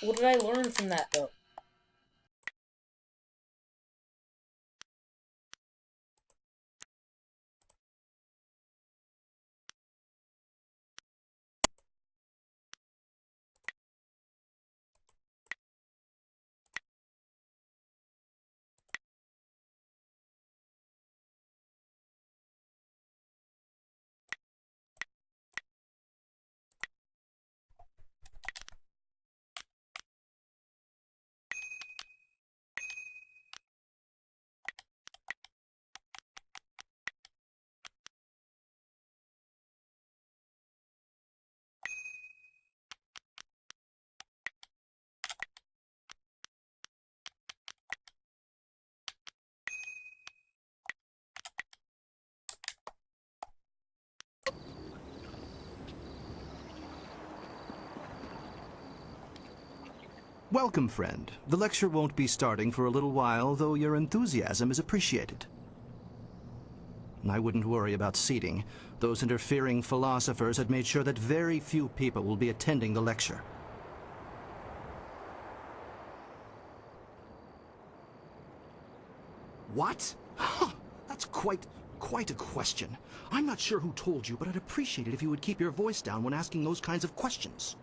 What did I learn from that, though? Welcome, friend. The lecture won't be starting for a little while, though your enthusiasm is appreciated. I wouldn't worry about seating. Those interfering philosophers had made sure that very few people will be attending the lecture. What? Huh, that's quite a question. I'm not sure who told you, but I'd appreciate it if you would keep your voice down when asking those kinds of questions.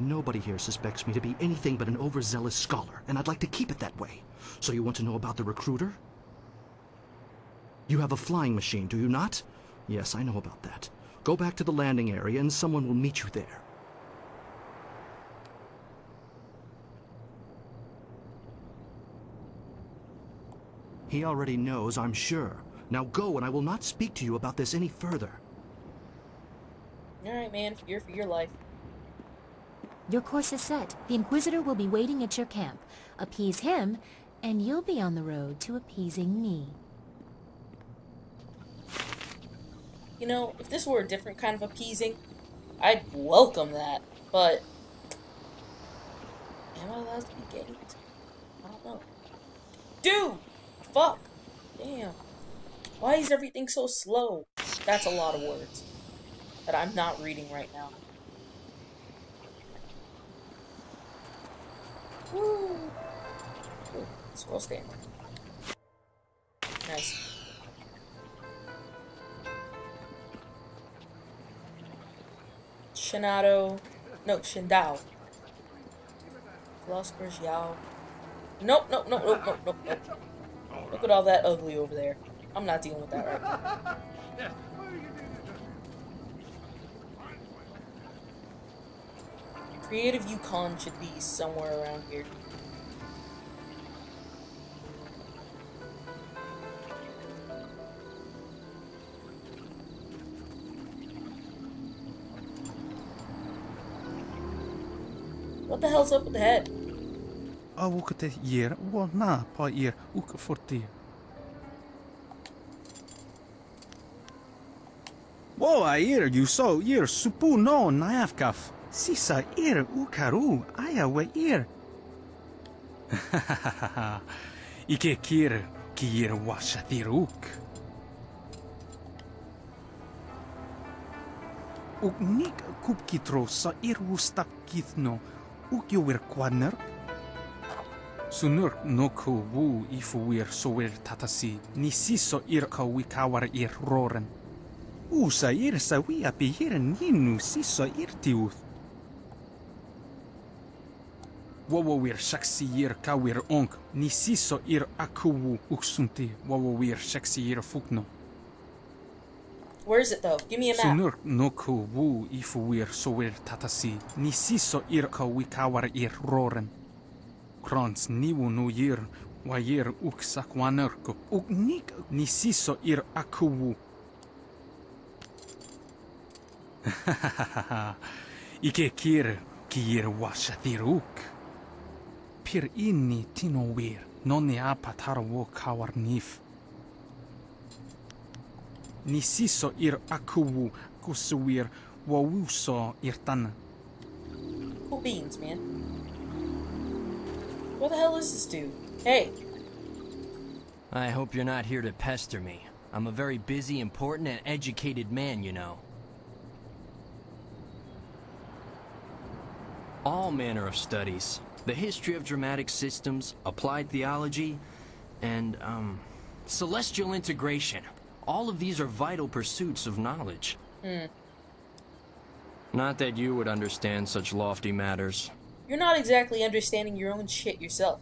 Nobody here suspects me to be anything but an overzealous scholar, and I'd like to keep it that way. So you want to know about the recruiter? You have a flying machine, do you not? Yes, I know about that. Go back to the landing area and someone will meet you there. He already knows, I'm sure. Now go, and I will not speak to you about this any further. Alright, man. Fear for your life. Your course is set. The Inquisitor will be waiting at your camp. Appease him, and you'll be on the road to appeasing me. You know, if this were a different kind of appeasing, I'd welcome that. But am I allowed to be ganked? I don't know. Dude! Fuck! Damn. Why is everything so slow? That's a lot of words that I'm not reading right now. Woo! Ooh, scroll stand. Nice. Shinado. No, Shindao. Philosopher's Yao. Nope, nope, nope, nope, nope, nope, nope. Look at all that ugly over there. I'm not dealing with that right now. Creative Yukon should be somewhere around here. What the hell's up with the head? Awukate year, wa na pa year, uk forti. Wo a year you so year supu no naafkaf. Sisa year ukaru aya we year. Ike kier ki year washatiruk. Uk nik kupkitro sa irwustak kithno uk yo wir kwadner. Sunur no ku wu ifu wir so wir tatasi ni siso ir ka wikawar ir roren. Usa ir sa wi api ir ninu siso ir tiuth. Wawo wir shaksi ir ka wir onk ni siso ir akuwu uksunti wawo wir shaksi ir fukno. Where is it though? Give me a map. Sunur no ku wu ifu wir so wir tatasi ni siso ir ka wikawar ir roren. Krons niwu no year wa year uk sakwanerko uk nik ni siso ir akuwu. Ike kier ki year washatiruk. Pir inni tino wir non ne apatara wo kawar nif. Ni siso ir akuwu kusuwir wa wuso ir tan. Cool beans, man. Where the hell is this dude? Hey. I hope you're not here to pester me. I'm a very busy, important, and educated man, you know. all manner of studies. The history of dramatic systems, applied theology, and, celestial integration. All of these are vital pursuits of knowledge. Not that you would understand such lofty matters. You're not exactly understanding your own shit yourself.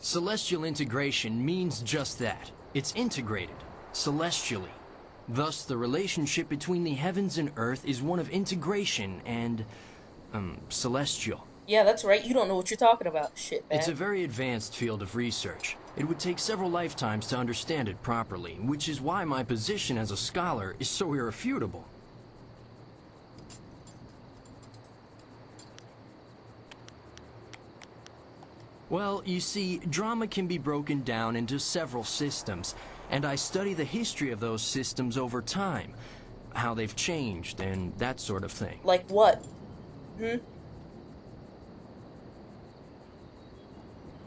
Celestial integration means just that. It's integrated, celestially. Thus, the relationship between the heavens and earth is one of integration and, celestial. Yeah, that's right. You don't know what you're talking about, shit, man. It's a very advanced field of research. It would take several lifetimes to understand it properly, which is why my position as a scholar is so irrefutable. Well, you see, drama can be broken down into several systems, and I study the history of those systems over time, how they've changed, and that sort of thing. Like what?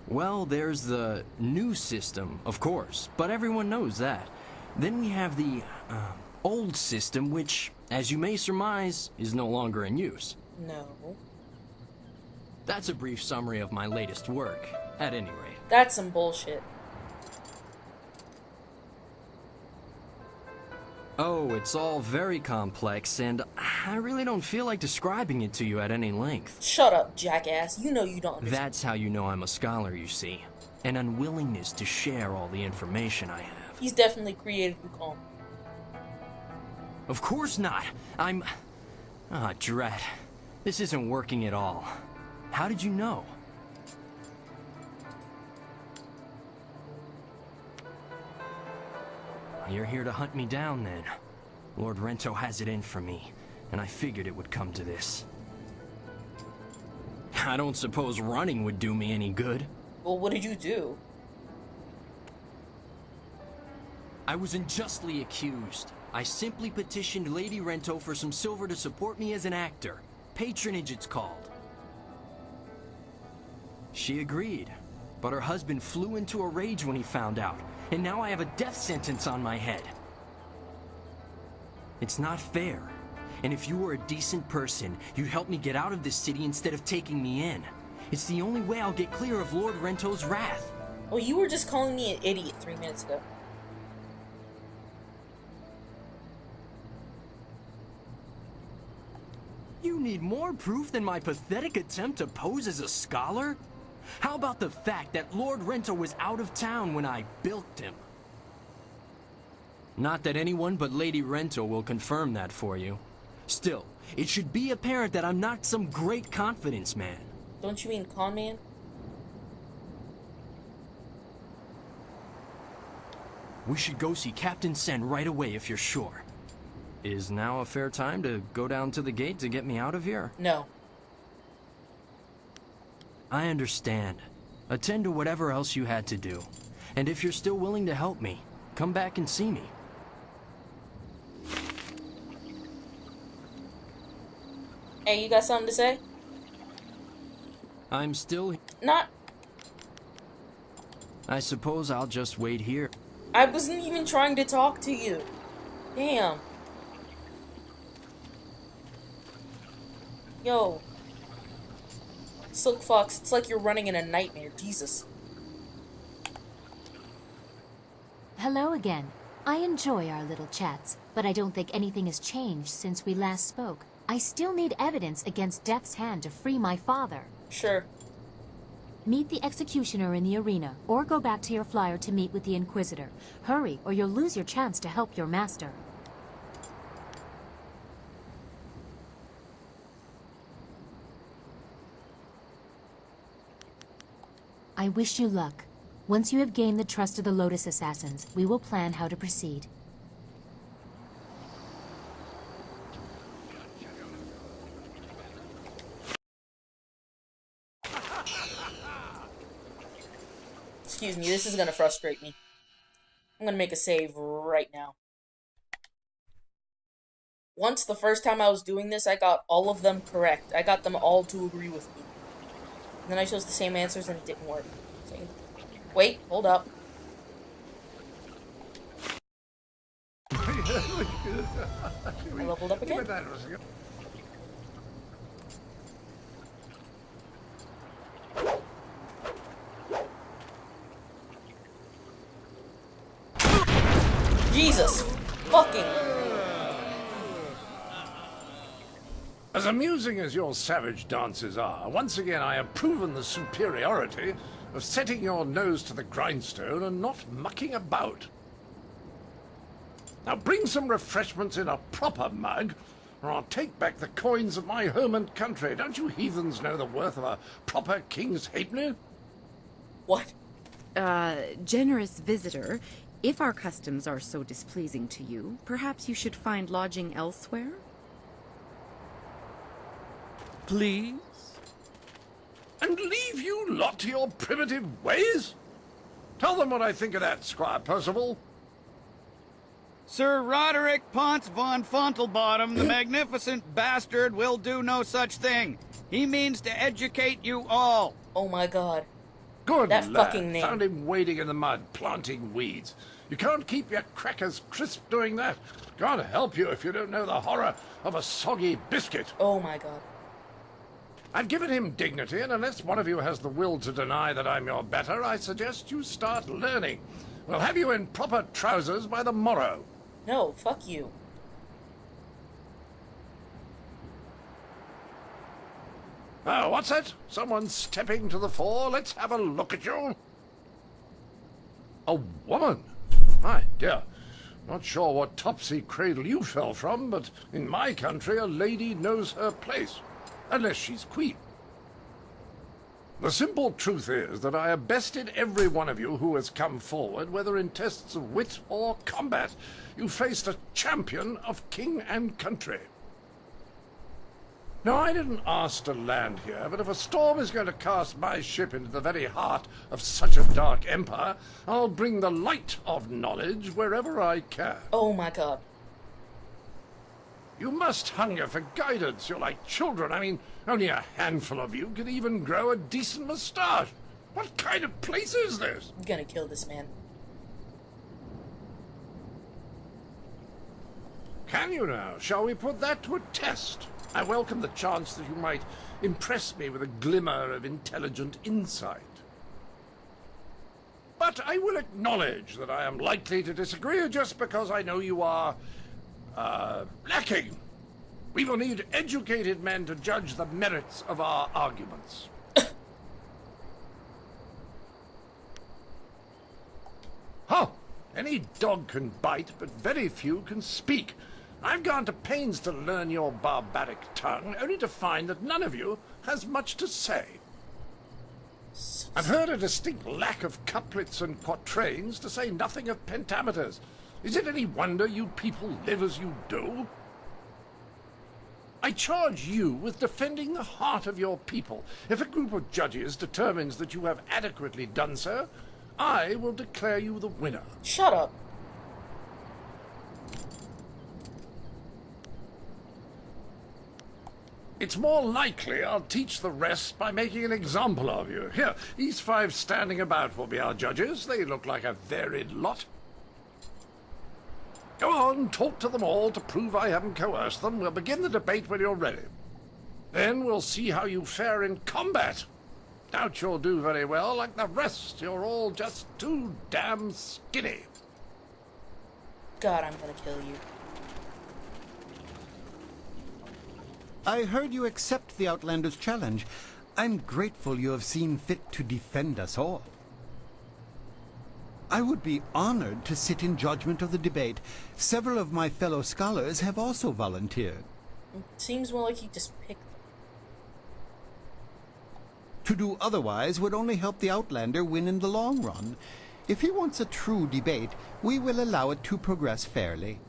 Well, there's the new system, of course, but everyone knows that. Then we have the, old system, which, as you may surmise, is no longer in use. No. That's a brief summary of my latest work, at any rate. That's some bullshit. Oh, it's all very complex, and I really don't feel like describing it to you at any length. Shut up, jackass. You know you don't understand. That's how you know I'm a scholar, you see. An unwillingness to share all the information I have. He's definitely created you calm. Of course not. I'm... Ah, dread. This isn't working at all. How did you know? You're here to hunt me down, then. Lord Rento has it in for me, and I figured it would come to this. I don't suppose running would do me any good. Well, what did you do? I was unjustly accused. I simply petitioned Lady Rento for some silver to support me as an actor. Patronage, it's called. She agreed, but her husband flew into a rage when he found out, and now I have a death sentence on my head. It's not fair, and if you were a decent person, you'd help me get out of this city instead of taking me in. It's the only way I'll get clear of Lord Rento's wrath. Well, you were just calling me an idiot 3 minutes ago. You need more proof than my pathetic attempt to pose as a scholar? How about the fact that Lord Rento was out of town when I bilked him? Not that anyone but Lady Rento will confirm that for you. Still, it should be apparent that I'm not some great confidence man. Don't you mean con man? We should go see Captain Sen right away if you're sure. Is now a fair time to go down to the gate to get me out of here? No. I understand. Attend to whatever else you had to do. And if you're still willing to help me, come back and see me. Hey, you got something to say? I'm still... Not... I suppose I'll just wait here. I wasn't even trying to talk to you. Damn. Yo. Silk Fox, it's like you're running in a nightmare. Jesus. Hello again. I enjoy our little chats, but I don't think anything has changed since we last spoke. I still need evidence against Death's hand to free my father. Sure. Meet the executioner in the arena, or go back to your flyer to meet with the Inquisitor. Hurry, or you'll lose your chance to help your master. I wish you luck. Once you have gained the trust of the Lotus Assassins, we will plan how to proceed. Excuse me, this is gonna frustrate me. I'm gonna make a save right now. Once, the first time I was doing this, I got all of them correct. I got them all to agree with me. And then I chose the same answers and it didn't work. So, wait, hold up. I leveled Hold up again. Jesus fucking. As amusing as your savage dances are, once again I have proven the superiority of setting your nose to the grindstone and not mucking about. Now bring some refreshments in a proper mug, or I'll take back the coins of my home and country. Don't you heathens know the worth of a proper king's halfpenny? What? Generous visitor, if our customs are so displeasing to you, perhaps you should find lodging elsewhere? Please? And leave you lot to your primitive ways? Tell them what I think of that, Squire Percival. Sir Roderick Ponce von Fontelbottom, the magnificent bastard, will do no such thing. He means to educate you all. Oh my god. Good That lad. fucking name. Found him wading in the mud, planting weeds. You can't keep your crackers crisp doing that. God help you if you don't know the horror of a soggy biscuit. Oh my god. I've given him dignity, and unless one of you has the will to deny that I'm your better, I suggest you start learning. We'll have you in proper trousers by the morrow. No, fuck you. Oh, what's that? Someone stepping to the fore? Let's have a look at you. A woman? My dear. Not sure what topsy cradle you fell from, but in my country a lady knows her place. Unless she's queen. The simple truth is that I have bested every one of you who has come forward, whether in tests of wit or combat. You faced a champion of king and country. Now, I didn't ask to land here, but if a storm is going to cast my ship into the very heart of such a dark empire, I'll bring the light of knowledge wherever I can. Oh my god. You must hunger for guidance. You're like children. I mean, only a handful of you can even grow a decent moustache. What kind of place is this? I'm gonna kill this man. Can you now? Shall we put that to a test? I welcome the chance that you might impress me with a glimmer of intelligent insight. But I will acknowledge that I am likely to disagree just because I know you are, lacking. We will need educated men to judge the merits of our arguments. Huh! Any dog can bite, but very few can speak. I've gone to pains to learn your barbaric tongue, only to find that none of you has much to say. I've heard a distinct lack of couplets and quatrains, to say nothing of pentameters. Is it any wonder you people live as you do? I charge you with defending the heart of your people. If a group of judges determines that you have adequately done so, I will declare you the winner. Shut up. It's more likely I'll teach the rest by making an example of you. Here, these five standing about will be our judges. They look like a varied lot. Go on, talk to them all to prove I haven't coerced them. We'll begin the debate when you're ready. Then we'll see how you fare in combat. Doubt you'll do very well like the rest. You're all just too damn skinny. God, I'm gonna kill you. I heard you accept the Outlander's challenge. I'm grateful you have seen fit to defend us all. I would be honored to sit in judgment of the debate. Several of my fellow scholars have also volunteered. It seems more like he just picked them. To do otherwise would only help the Outlander win in the long run. If he wants a true debate, we will allow it to progress fairly.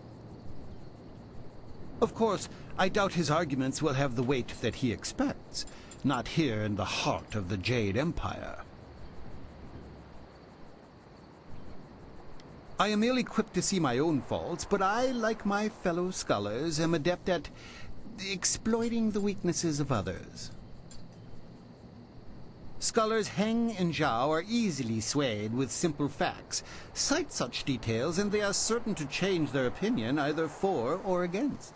Of course, I doubt his arguments will have the weight that he expects, not here in the heart of the Jade Empire. I am ill-equipped to see my own faults, but I, like my fellow scholars, am adept at exploiting the weaknesses of others. Scholars Heng and Zhao are easily swayed with simple facts. Cite such details and they are certain to change their opinion either for or against.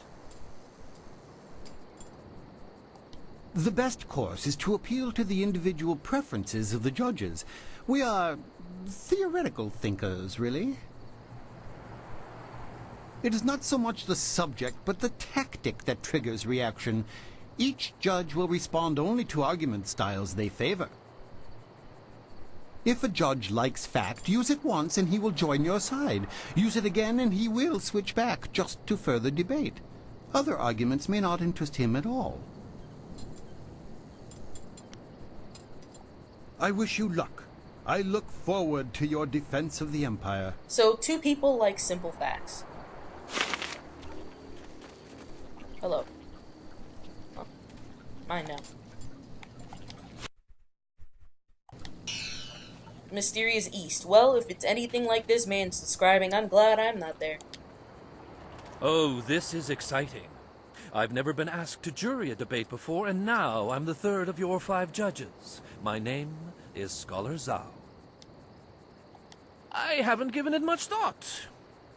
The best course is to appeal to the individual preferences of the judges. We are theoretical thinkers, really. It is not so much the subject, but the tactic that triggers reaction. Each judge will respond only to argument styles they favor. If a judge likes fact, use it once and he will join your side. Use it again and he will switch back, just to further debate. Other arguments may not interest him at all. I wish you luck. I look forward to your defense of the Empire. So, two people like simple facts. Hello. Oh, mine now. Mysterious East. Well, if it's anything like this man's describing, I'm glad I'm not there. Oh, this is exciting. I've never been asked to jury a debate before, and now I'm the third of your 5 judges. My name is Scholar Zhao. I haven't given it much thought.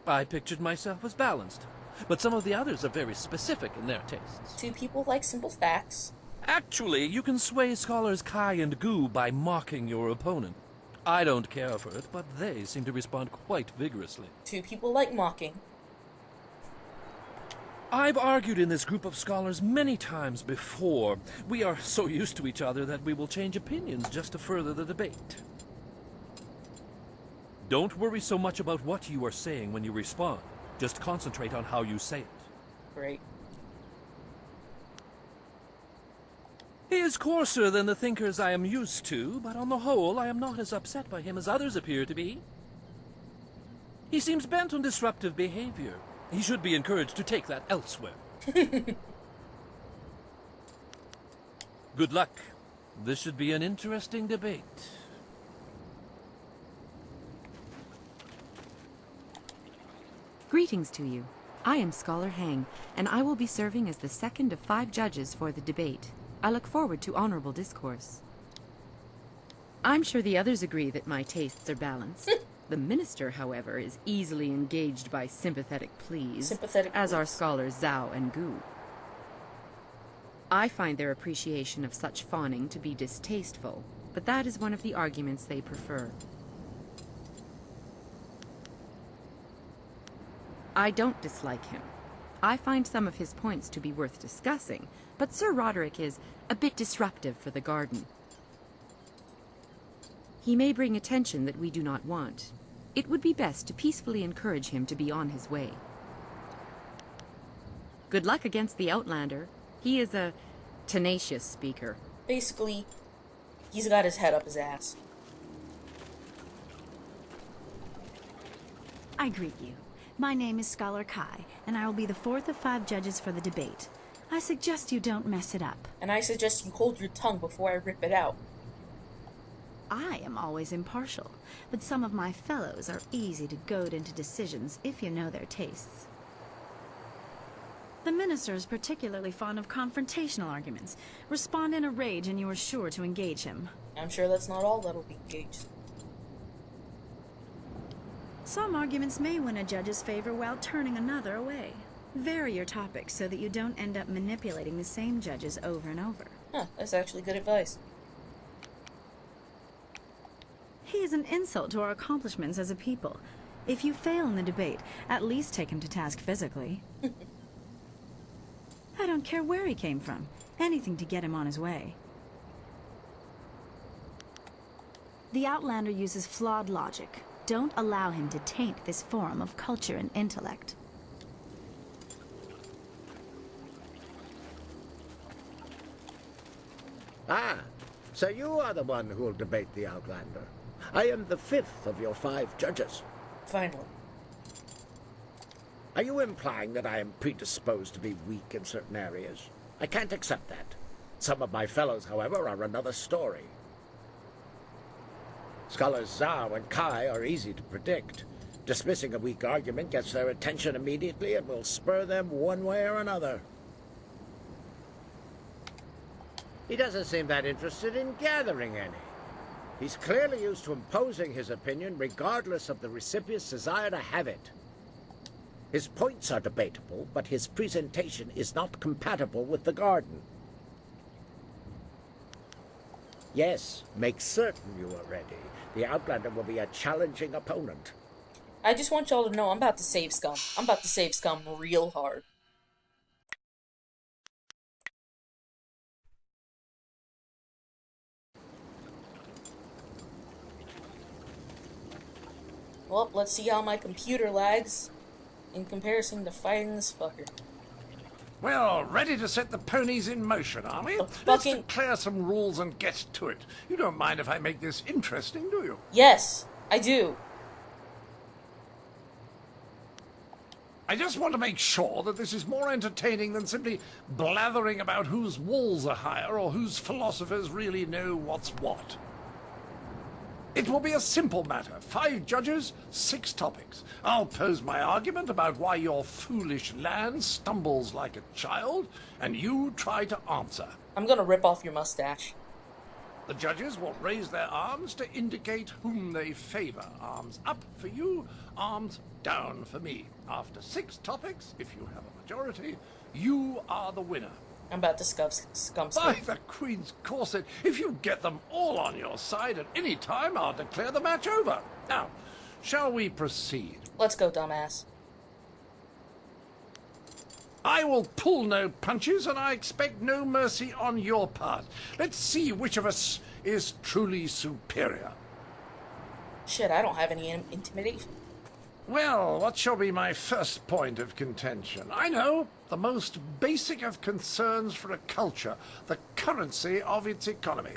I pictured myself as balanced, but some of the others are very specific in their tastes. Two people like simple facts. Actually, you can sway Scholars Kai and Gu by mocking your opponent. I don't care for it, but they seem to respond quite vigorously. Two people like mocking. I've argued in this group of scholars many times before. We are so used to each other that we will change opinions just to further the debate. Don't worry so much about what you are saying when you respond. Just concentrate on how you say it. Great. He is coarser than the thinkers I am used to, but on the whole I am not as upset by him as others appear to be. He seems bent on disruptive behavior. He should be encouraged to take that elsewhere. Good luck. This should be an interesting debate. Greetings to you. I am Scholar Hang, and I will be serving as the second of 5 judges for the debate. I look forward to honorable discourse. I'm sure the others agree that my tastes are balanced. The minister, however, is easily engaged by sympathetic pleas, as are scholars Zhao and Gu. I find their appreciation of such fawning to be distasteful, but that is one of the arguments they prefer. I don't dislike him. I find some of his points to be worth discussing, but Sir Roderick is a bit disruptive for the garden. He may bring attention that we do not want. It would be best to peacefully encourage him to be on his way. Good luck against the Outlander. He is a tenacious speaker. Basically, he's got his head up his ass. I greet you. My name is Scholar Kai, and I will be the 4th of 5 judges for the debate. I suggest you don't mess it up. And I suggest you hold your tongue before I rip it out. I am always impartial, but some of my fellows are easy to goad into decisions if you know their tastes. The minister is particularly fond of confrontational arguments. Respond in a rage and you are sure to engage him. I'm sure that's not all that'll be engaged. Some arguments may win a judge's favor while turning another away. Vary your topics so that you don't end up manipulating the same judges over and over. Huh, that's actually good advice. He is an insult to our accomplishments as a people. If you fail in the debate, at least take him to task physically. I don't care where he came from. Anything to get him on his way. The Outlander uses flawed logic. Don't allow him to taint this forum of culture and intellect. Ah, so you are the one who'll debate the Outlander. I am the 5th of your 5 judges. Finally. Are you implying that I am predisposed to be weak in certain areas? I can't accept that. Some of my fellows, however, are another story. Scholars Zhao and Kai are easy to predict. Dismissing a weak argument gets their attention immediately and will spur them one way or another. He doesn't seem that interested in gathering any. He's clearly used to imposing his opinion regardless of the recipient's desire to have it. His points are debatable, but his presentation is not compatible with the garden. Yes, make certain you are ready. The Outlander will be a challenging opponent. I just want y'all to know I'm about to save Scum. I'm about to save Scum real hard. Well, let's see how my computer lags in comparison to fighting this fucker. Well, ready to set the ponies in motion, are we? Let's Fucking... declare some rules and get to it. You don't mind if I make this interesting, do you? Yes, I do. I just want to make sure that this is more entertaining than simply blathering about whose walls are higher or whose philosophers really know what's what. It will be a simple matter. 5 judges, 6 topics. I'll pose my argument about why your foolish land stumbles like a child, and you try to answer. I'm gonna rip off your mustache. The judges will raise their arms to indicate whom they favor. Arms up for you, arms down for me. After 6 topics, if you have a majority, you are the winner. I'm about to scum. By the Queen's corset, if you get them all on your side at any time, I'll declare the match over. Now, shall we proceed? Let's go, dumbass. I will pull no punches, and I expect no mercy on your part. Let's see which of us is truly superior. Shit, I don't have any intimidation. Well, what shall be my first point of contention? I know, the most basic of concerns for a culture, the currency of its economy.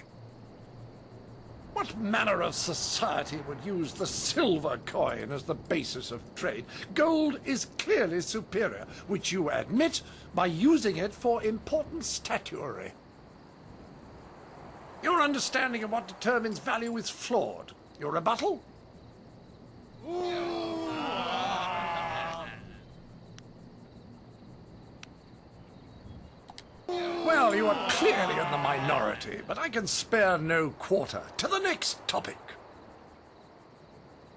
What manner of society would use the silver coin as the basis of trade? Gold is clearly superior, which you admit by using it for important statuary. Your understanding of what determines value is flawed. Your rebuttal? Well, you are clearly in the minority, but I can spare no quarter. To the next topic.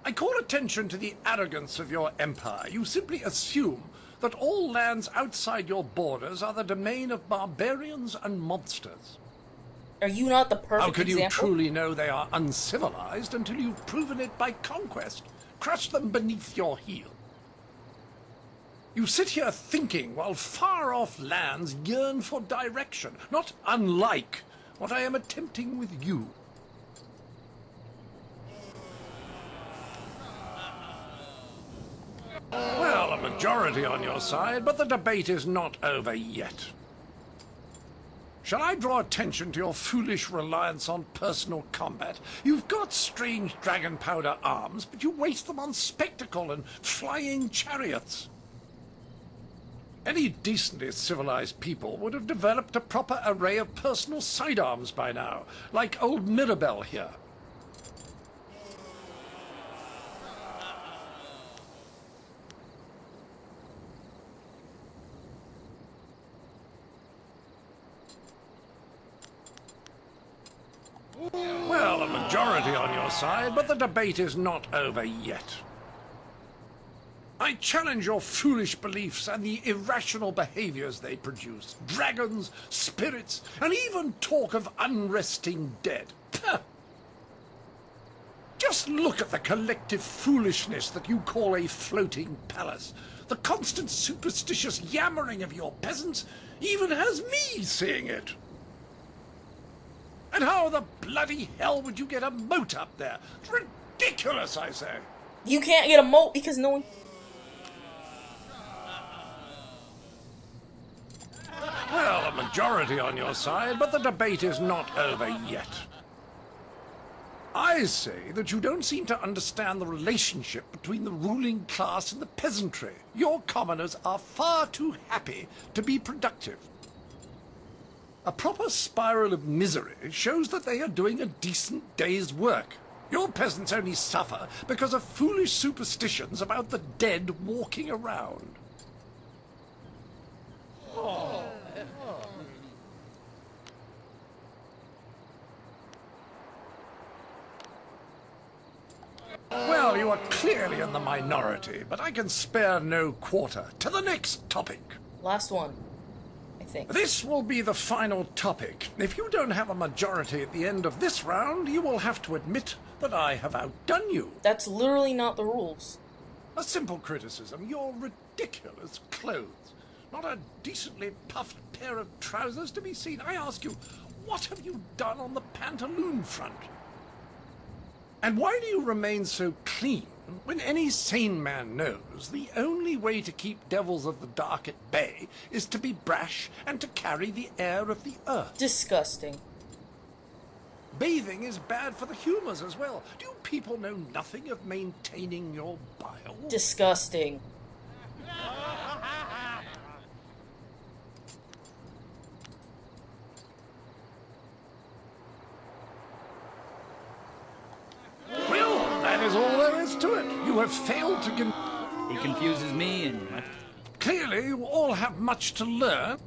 I call attention to the arrogance of your empire. You simply assume that all lands outside your borders are the domain of barbarians and monsters. Are you not the perfect How could you example? truly know they are uncivilized until you've proven it by conquest? Crush them beneath your heel. You sit here thinking while far-off lands yearn for direction, not unlike what I am attempting with you. Well, a majority on your side, but the debate is not over yet. Shall I draw attention to your foolish reliance on personal combat? You've got strange dragon powder arms, but you waste them on spectacle and flying chariots. Any decently civilized people would have developed a proper array of personal sidearms by now, like old Mirabelle here. Well, a majority on your side, but the debate is not over yet. I challenge your foolish beliefs and the irrational behaviors they produce. Dragons, spirits, and even talk of unresting dead. Pah! Just look at the collective foolishness that you call a floating palace. The constant superstitious yammering of your peasants even has me seeing it. And how the bloody hell would you get a moat up there? It's ridiculous, I say. You can't get a moat because no one... Well, a majority on your side, but the debate is not over yet. I say that you don't seem to understand the relationship between the ruling class and the peasantry. Your commoners are far too happy to be productive. A proper spiral of misery shows that they are doing a decent day's work. Your peasants only suffer because of foolish superstitions about the dead walking around. Well, you are clearly in the minority, but I can spare no quarter. To the next topic. Last one. I think. This will be the final topic. If you don't have a majority at the end of this round, you will have to admit that I have outdone you. That's literally not the rules. A simple criticism. Your ridiculous clothes. Not a decently puffed pair of trousers to be seen. I ask you, what have you done on the pantaloon front? And why do you remain so clean when any sane man knows the only way to keep devils of the dark at bay is to be brash and to carry the air of the earth? Disgusting. Bathing is bad for the humors as well. Do you people know nothing of maintaining your bile? Disgusting. Well, that is all there is to it. You have failed to He confuses me and... Clearly, you all have much to learn.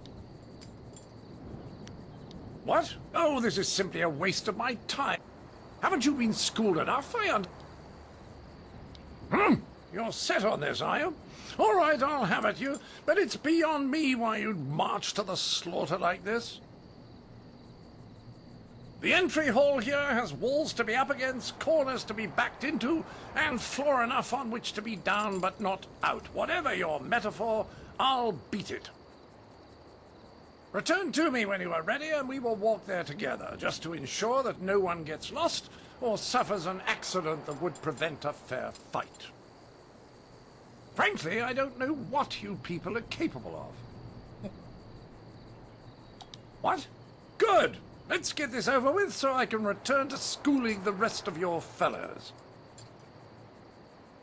What? Oh, this is simply a waste of my time. Haven't you been schooled enough? You're set on this, are you? All right, I'll have it, you. But it's beyond me why you'd march to the slaughter like this. The entry hall here has walls to be up against, corners to be backed into, and floor enough on which to be down but not out. Whatever your metaphor, I'll beat it. Return to me when you are ready, and we will walk there together, just to ensure that no one gets lost or suffers an accident that would prevent a fair fight. Frankly, I don't know what you people are capable of. What? Good! Let's get this over with so I can return to schooling the rest of your fellows.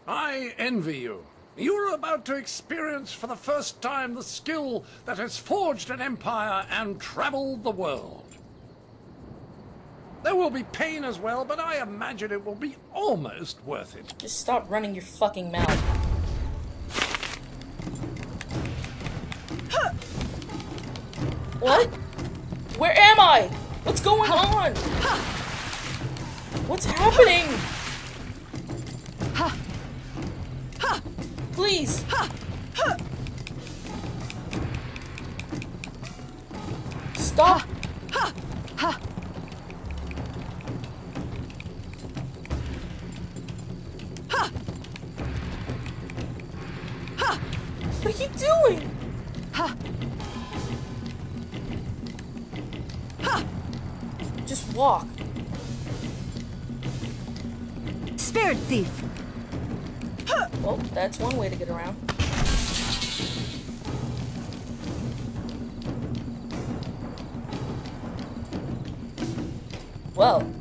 I envy you. You are about to experience for the first time the skill that has forged an empire and traveled the world. There will be pain as well, but I imagine it will be almost worth it. Just stop running your fucking mouth. What? Where am I? What's going on? What's happening? Please. Stop. What are you doing? Just walk. Spirit thief. Well, that's one way to get around. Well,